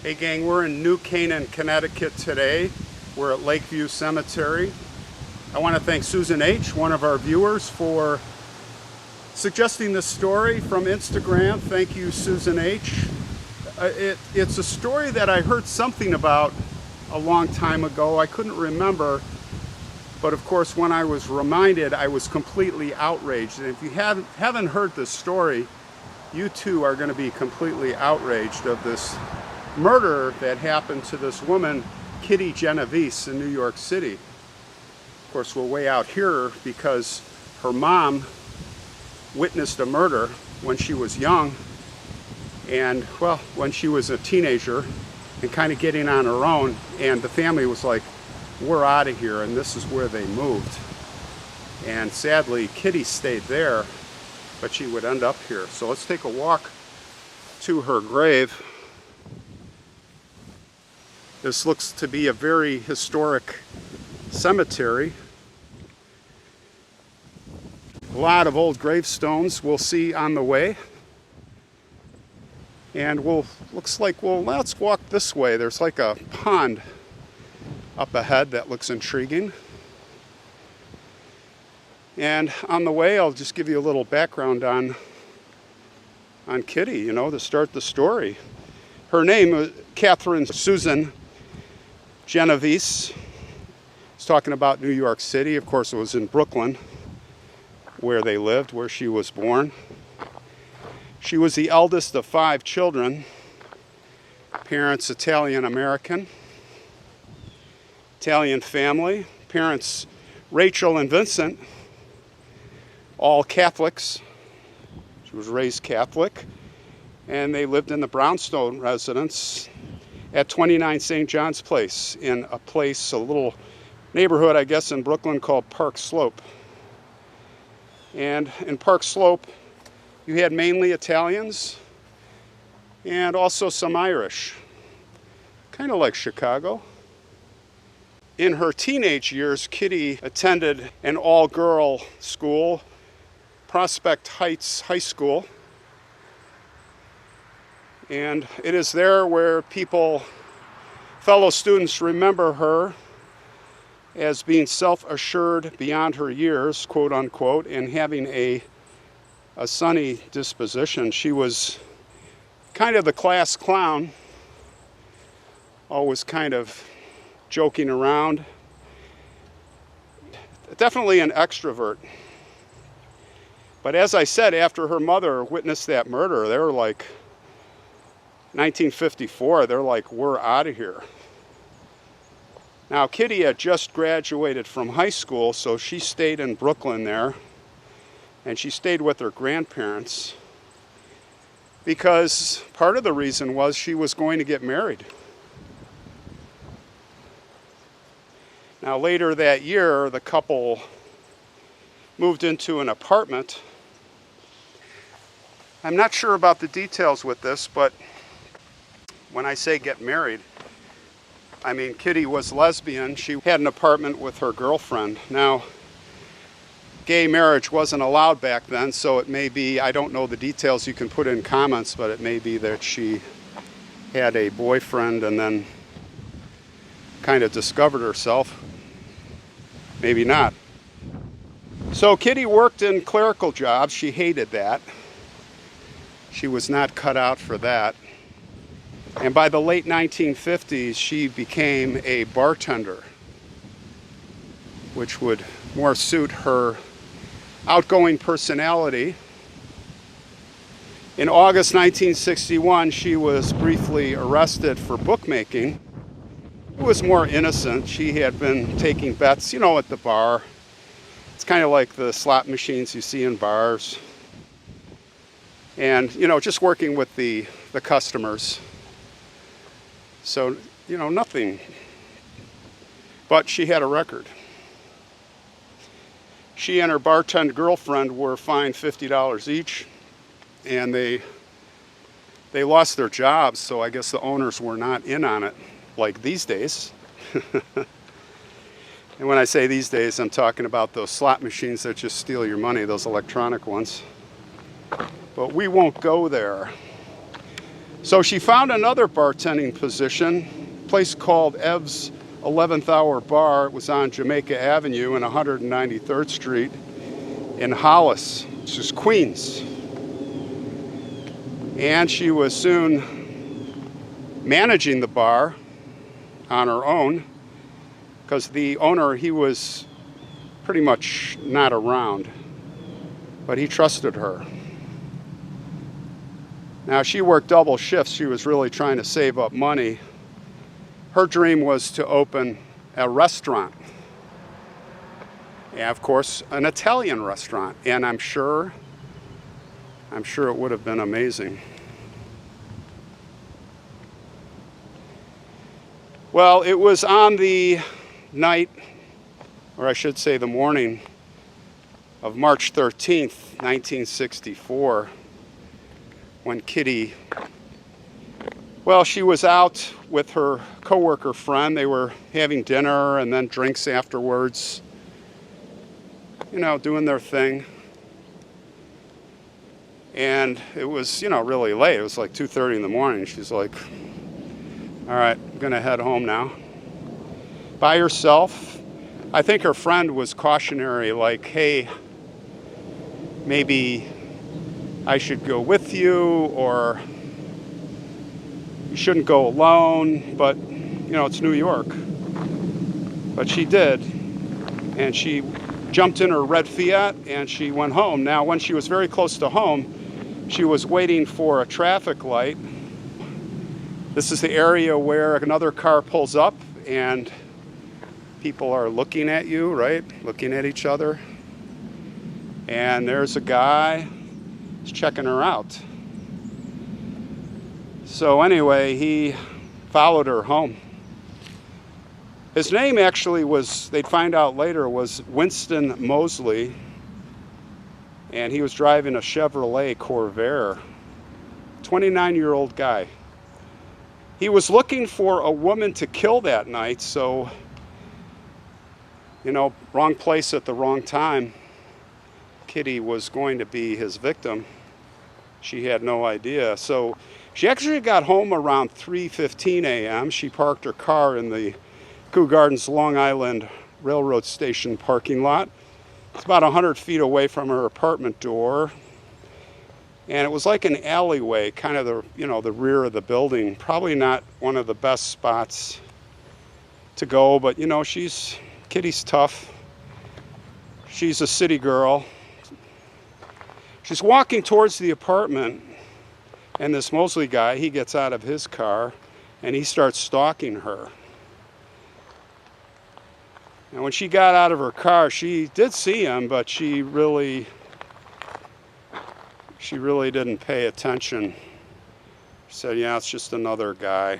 Hey gang, we're in New Canaan, Connecticut today. We're at Lakeview Cemetery. I want to thank Susan H., one of our viewers, for suggesting this story from Instagram. Thank you, Susan H. It's a story that I heard something about a long time ago. I couldn't remember, but of course when I was reminded, I was completely outraged. And if you haven't heard this story, you too are going to be completely outraged of this murder that happened to this woman, Kitty Genovese, in New York City. Of course, we're way out here because her mom witnessed a murder when she was young, and well, when she was a teenager and kind of getting on her own, and the family was like, we're out of here, and this is where they moved. And sadly, Kitty stayed there, but she would end up here. So let's take a walk to her grave. This looks to be a very historic cemetery. A lot of old gravestones we'll see on the way. And let's walk this way. There's like a pond up ahead that looks intriguing. And on the way, I'll just give you a little background on Kitty, to start the story. Her name was Catherine Susan Genovese. It's talking about New York City. Of course, it was in Brooklyn where they lived, where she was born. She was the eldest of 5 children. Parents Italian-American. Italian family. Parents Rachel and Vincent, all Catholics. She was raised Catholic. And they lived in the brownstone residence at 29 St. John's Place, in a little neighborhood, I guess, in Brooklyn called Park Slope. And in Park Slope, you had mainly Italians and also some Irish, kind of like Chicago. In her teenage years, Kitty attended an all-girl school, Prospect Heights High School. And it is there where fellow students remember her as being self-assured beyond her years, quote unquote, and having a sunny disposition. She was kind of the class clown, always kind of joking around. Definitely an extrovert. But as I said, after her mother witnessed that murder, they were like, 1954, they're like, we're out of here. Now, Kitty had just graduated from high school, so she stayed in Brooklyn there, and she stayed with her grandparents because part of the reason was she was going to get married. Now, later that year, the couple moved into an apartment. I'm not sure about the details with this, but when I say get married, I mean Kitty was lesbian. She had an apartment with her girlfriend. Now, gay marriage wasn't allowed back then, so it may be, I don't know the details, you can put in comments, but it may be that she had a boyfriend and then kind of discovered herself. Maybe not. So Kitty worked in clerical jobs. She hated that. She was not cut out for that. And by the late 1950s, she became a bartender, which would more suit her outgoing personality. In August 1961, she was briefly arrested for bookmaking. It was more innocent. She had been taking bets, at the bar. It's kind of like the slot machines you see in bars. And, just working with the customers. So, nothing. But she had a record. She and her bartender girlfriend were fined $50 each, and they lost their jobs, so I guess the owners were not in on it, like these days. And when I say these days, I'm talking about those slot machines that just steal your money, those electronic ones. But we won't go there. So she found another bartending position, a place called Ev's 11th Hour Bar. It was on Jamaica Avenue and 193rd Street in Hollis, which is Queens. And she was soon managing the bar on her own, because the owner, he was pretty much not around, but he trusted her. Now, she worked double shifts. She was really trying to save up money. Her dream was to open a restaurant. And of course, an Italian restaurant. And I'm sure it would have been amazing. Well, it was on the night, or I should say the morning, of March 13th, 1964, when Kitty, well, she was out with her coworker friend. They were having dinner and then drinks afterwards, you know, doing their thing. And it was, you know, really late. It was like 2:30 in the morning. She's like, all right, I'm gonna head home now. By herself. I think her friend was cautionary, like, hey, maybe I should go with you, or you shouldn't go alone, but, you know, it's New York. But she did, and she jumped in her red Fiat, and she went home. Now, when she was very close to home, she was waiting for a traffic light. This is the area where another car pulls up, and people are looking at you, right? Looking at each other. And there's a guy checking her out. So anyway, he followed her home. His name actually was, they'd find out later, was Winston Mosley, and he was driving a Chevrolet Corvair. 29-year-old guy. He was looking for a woman to kill that night, so, you know, wrong place at the wrong time. Kitty was going to be his victim. She had no idea. So she actually got home around 3:15 a.m. She parked her car in the Kew Gardens Long Island Railroad Station parking lot. It's about 100 feet away from her apartment door. And it was like an alleyway, kind of the, you know, the rear of the building. Probably not one of the best spots to go, but, you know, Kitty's tough. She's a city girl. She's walking towards the apartment, and this Mosley guy, he gets out of his car, and he starts stalking her. And when she got out of her car, she did see him, but she really didn't pay attention. She said, yeah, it's just another guy.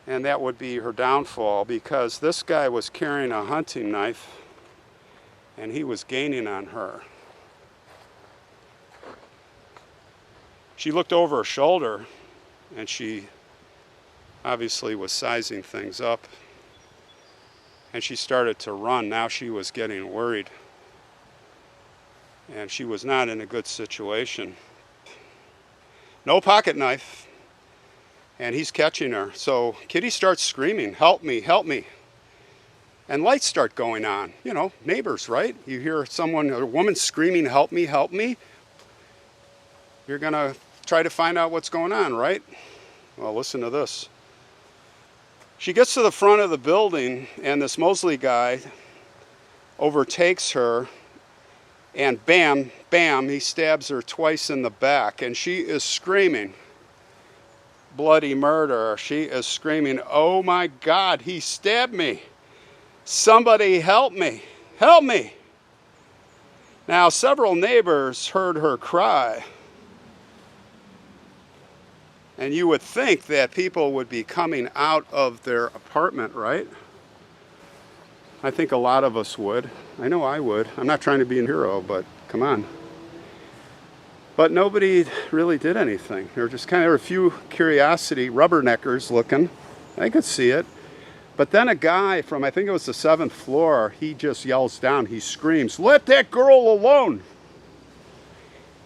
And that would be her downfall, because this guy was carrying a hunting knife, and he was gaining on her. She looked over her shoulder, and she obviously was sizing things up, and she started to run. Now she was getting worried, and she was not in a good situation. No pocket knife, and he's catching her. So Kitty starts screaming, help me, help me. And lights start going on. You know, neighbors, right? You hear a woman screaming, help me, help me. You're gonna try to find out what's going on, right? Well, listen to this. She gets to the front of the building, and this Mosley guy overtakes her, and bam, bam, he stabs her twice in the back, and she is screaming, bloody murder. She is screaming, oh my God, he stabbed me. Somebody help me, help me. Now, several neighbors heard her cry. And you would think that people would be coming out of their apartment, right? I think a lot of us would. I know I would. I'm not trying to be a hero, but come on. But nobody really did anything. There were just kind of a few curiosity rubberneckers looking. I could see it. But then a guy from, I think it was the 7th floor, he just yells down, he screams, let that girl alone.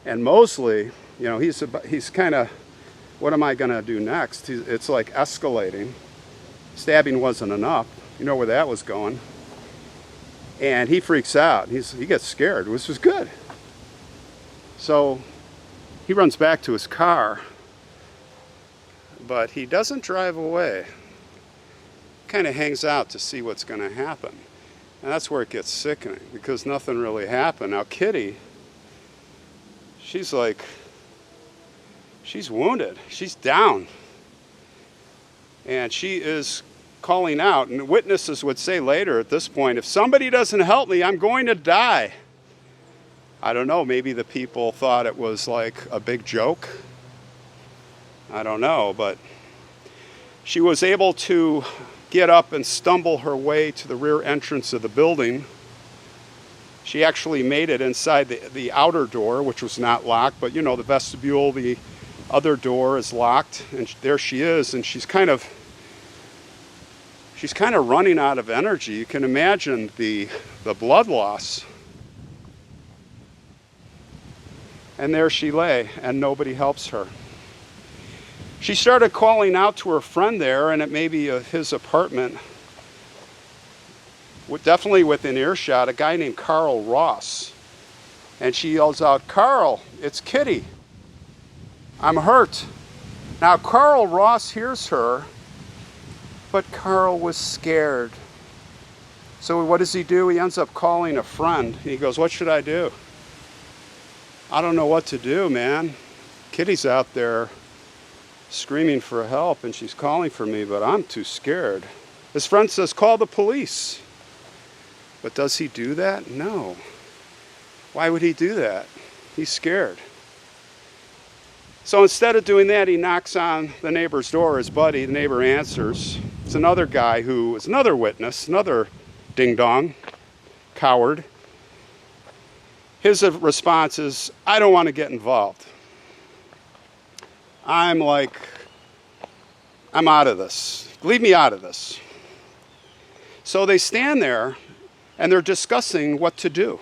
And Mosley, You know, he's kind of, what am I going to do next? It's like escalating. Stabbing wasn't enough. You know where that was going. And he freaks out. He gets scared, which was good. So he runs back to his car, but he doesn't drive away. Kind of hangs out to see what's going to happen. And that's where it gets sickening, because nothing really happened. Now Kitty, she's wounded. She's down. And she is calling out. And witnesses would say later at this point, if somebody doesn't help me, I'm going to die. I don't know, maybe the people thought it was like a big joke. I don't know, but she was able to get up and stumble her way to the rear entrance of the building. She actually made it inside the outer door, which was not locked, but you know, the vestibule, the other door is locked, and there she is, and she's kind of running out of energy. You can imagine the blood loss. And there she lay, and nobody helps her. She started calling out to her friend there, and it may be his apartment, definitely within earshot, a guy named Carl Ross. And she yells out, "Carl, it's Kitty. I'm hurt." Now Carl Ross hears her, but Carl was scared. So what does he do? He ends up calling a friend. He goes, "What should I do? I don't know what to do, man. Kitty's out there screaming for help, and she's calling for me, but I'm too scared." His friend says, "Call the police." But does he do that? No. Why would he do that? He's scared. So instead of doing that, he knocks on the neighbor's door. His buddy, the neighbor, answers. It's another guy who is another witness, another ding-dong, coward. His response is, "I don't want to get involved. I'm out of this. Leave me out of this." So they stand there and they're discussing what to do.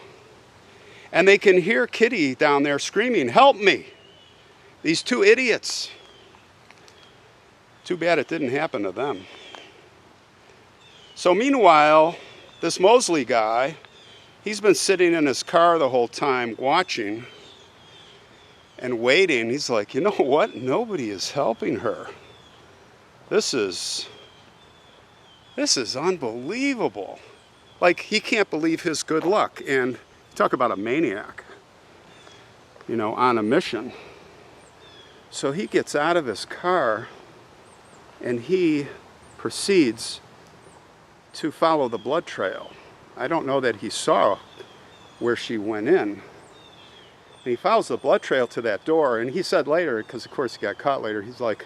And they can hear Kitty down there screaming, "Help me! These two idiots." Too bad it didn't happen to them. So meanwhile, this Mosley guy, he's been sitting in his car the whole time watching and waiting. He's like, you know what? Nobody is helping her. This is unbelievable. Like, he can't believe his good luck. And talk about a maniac, you know, on a mission. So he gets out of his car and he proceeds to follow the blood trail. I don't know that he saw where she went in. And he follows the blood trail to that door, and he said later, because of course he got caught later, he's like,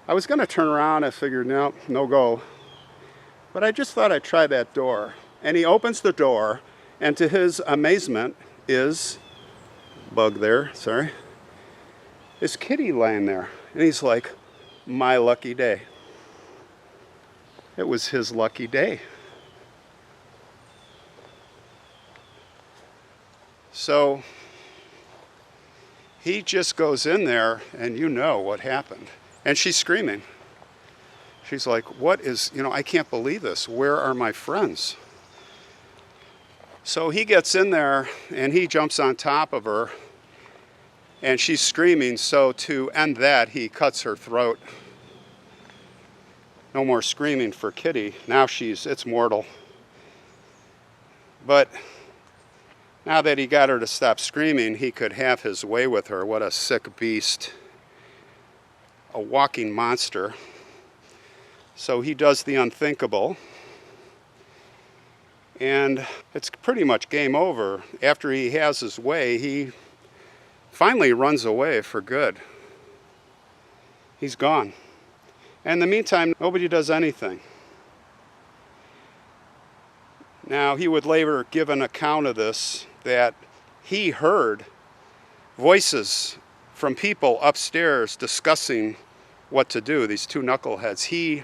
"I was going to turn around, I figured, no go. But I just thought I'd try that door." And he opens the door, and to his amazement is Kitty laying there. And he's like, my lucky day. It was his lucky day. So he just goes in there, and you know what happened. And she's screaming. She's like, I can't believe this. Where are my friends? So he gets in there, and he jumps on top of her, and she's screaming. So to end that, he cuts her throat. No more screaming for Kitty. Now it's mortal. But now that he got her to stop screaming, he could have his way with her. What a sick beast. A walking monster. So he does the unthinkable. And it's pretty much game over. After he has his way, he finally runs away for good. He's gone. And in the meantime, nobody does anything. Now, he would later give an account of this, that he heard voices from people upstairs discussing what to do, these two knuckleheads. He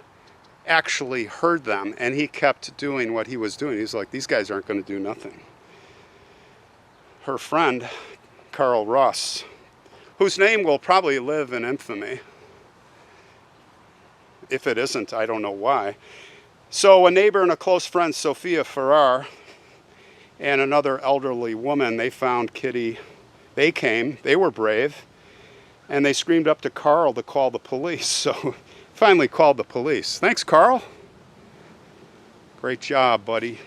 actually heard them, and he kept doing what he was doing. He's like, these guys aren't going to do nothing. Her friend, Carl Ross, whose name will probably live in infamy. If it isn't, I don't know why. So a neighbor and a close friend, Sophia Farrar, and another elderly woman, they found Kitty. They came, they were brave, and they screamed up to Carl to call the police. So finally called the police. Thanks, Carl. Great job, buddy.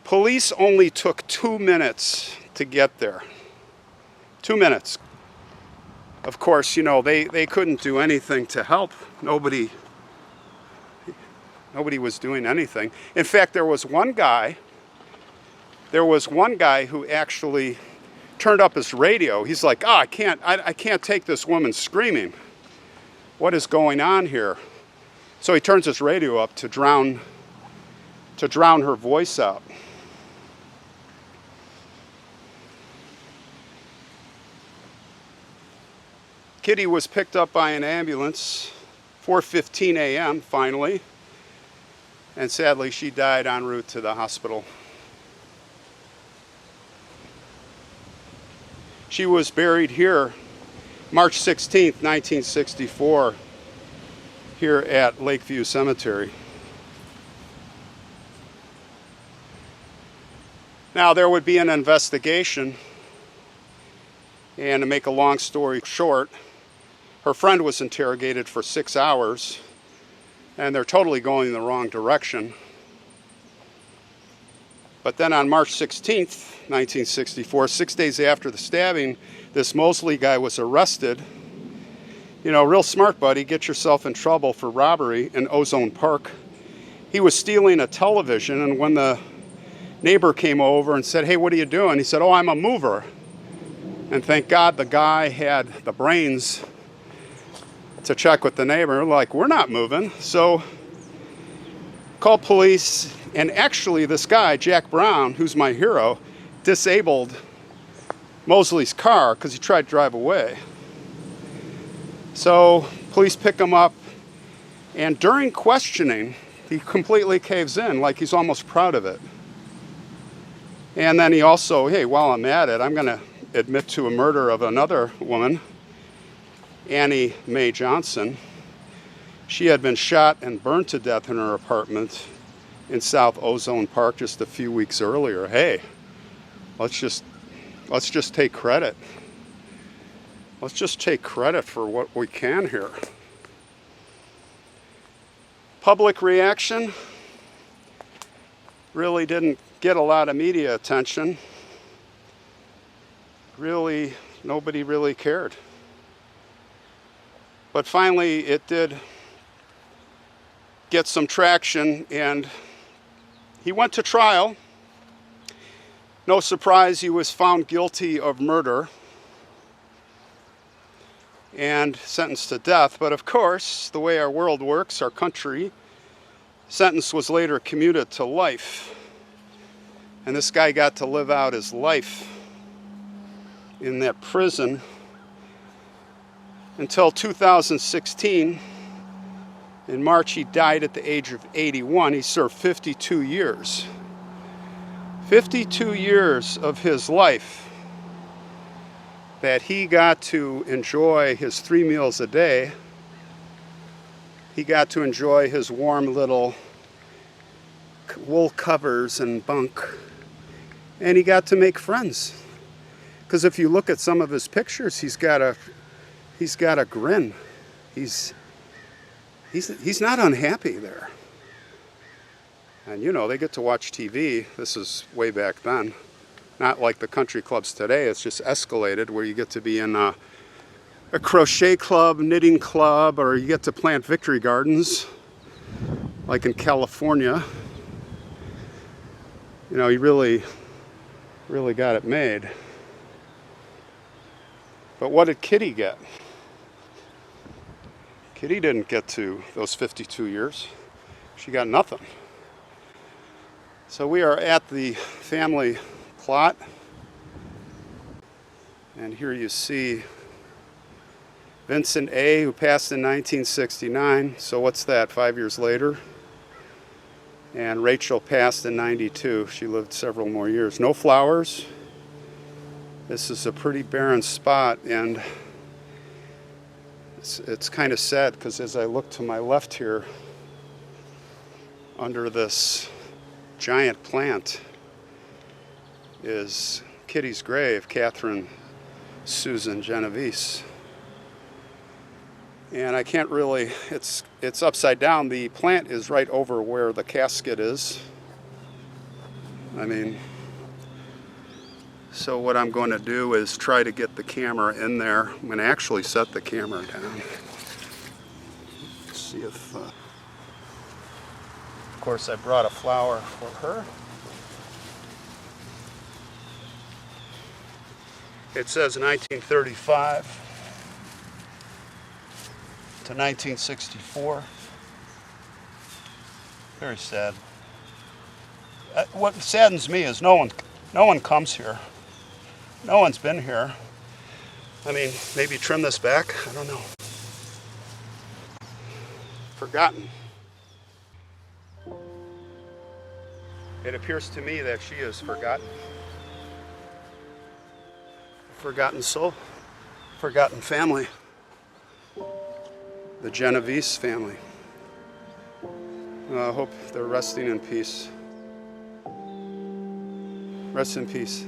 Police only took 2 minutes to get there. 2 minutes. Of course, you know, they couldn't do anything to help. Nobody was doing anything. In fact, there was one guy who actually turned up his radio. He's like, I can't take this woman screaming. What is going on here? So he turns his radio up to drown her voice out. Kitty was picked up by an ambulance, 4:15 a.m. finally, and sadly she died en route to the hospital. She was buried here March 16th, 1964, here at Lakeview Cemetery. Now there would be an investigation, and to make a long story short, her friend was interrogated for 6 hours, and they're totally going in the wrong direction. But then on March 16th, 1964, 6 days after the stabbing, this Mosley guy was arrested. You know, real smart, buddy, get yourself in trouble for robbery in Ozone Park. He was stealing a television, and when the neighbor came over and said, hey, what are you doing? He said, oh, I'm a mover. And thank God the guy had the brains to check with the neighbor, like, we're not moving. So called police, and actually this guy, Jack Brown, who's my hero, disabled Mosley's car because he tried to drive away. So police pick him up, and during questioning, he completely caves in, like he's almost proud of it. And then he also, hey, while I'm at it, I'm going to admit to a murder of another woman, Annie Mae Johnson. She had been shot and burned to death in her apartment in South Ozone Park just a few weeks earlier. Hey, let's just take credit. Let's just take credit for what we can here. Public reaction really didn't get a lot of media attention. Really, nobody really cared. But finally, it did get some traction, and he went to trial. No surprise, he was found guilty of murder and sentenced to death. But of course, the way our world works, our country, sentence was later commuted to life. And this guy got to live out his life in that prison until 2016. In March, he died at the age of 81. He served 52 years. 52 years of his life that he got to enjoy his 3 meals a day. He got to enjoy his warm little wool covers and bunk. And he got to make friends. Because if you look at some of his pictures, he's got a grin. He's not unhappy there. And you know, they get to watch TV. This is way back then. Not like the country clubs today. It's just escalated, where you get to be in a crochet club, knitting club, or you get to plant victory gardens, like in California. You know, he really got it made. But what did Kitty get? Kitty didn't get to those 52 years. She got nothing. So we are at the family plot. And here you see Vincent A., who passed in 1969. So what's that, 5 years later? And Rachel passed in 92. She lived several more years. No flowers. This is a pretty barren spot, and it's kind of sad because as I look to my left here, under this giant plant is Kitty's grave, Catherine Susan Genovese. And I can't really, it's upside down. The plant is right over where the casket is. I mean, so what I'm going to do is try to get the camera in there. I'm going to actually set the camera down. Let's see if, of course, I brought a flower for her. It says 1935 to 1964. Very sad. What saddens me is no one comes here. No one's been here. I mean, maybe trim this back. I don't know. Forgotten. It appears to me that she is forgotten. Forgotten soul. Forgotten family. The Genovese family. I hope they're resting in peace. Rest in peace.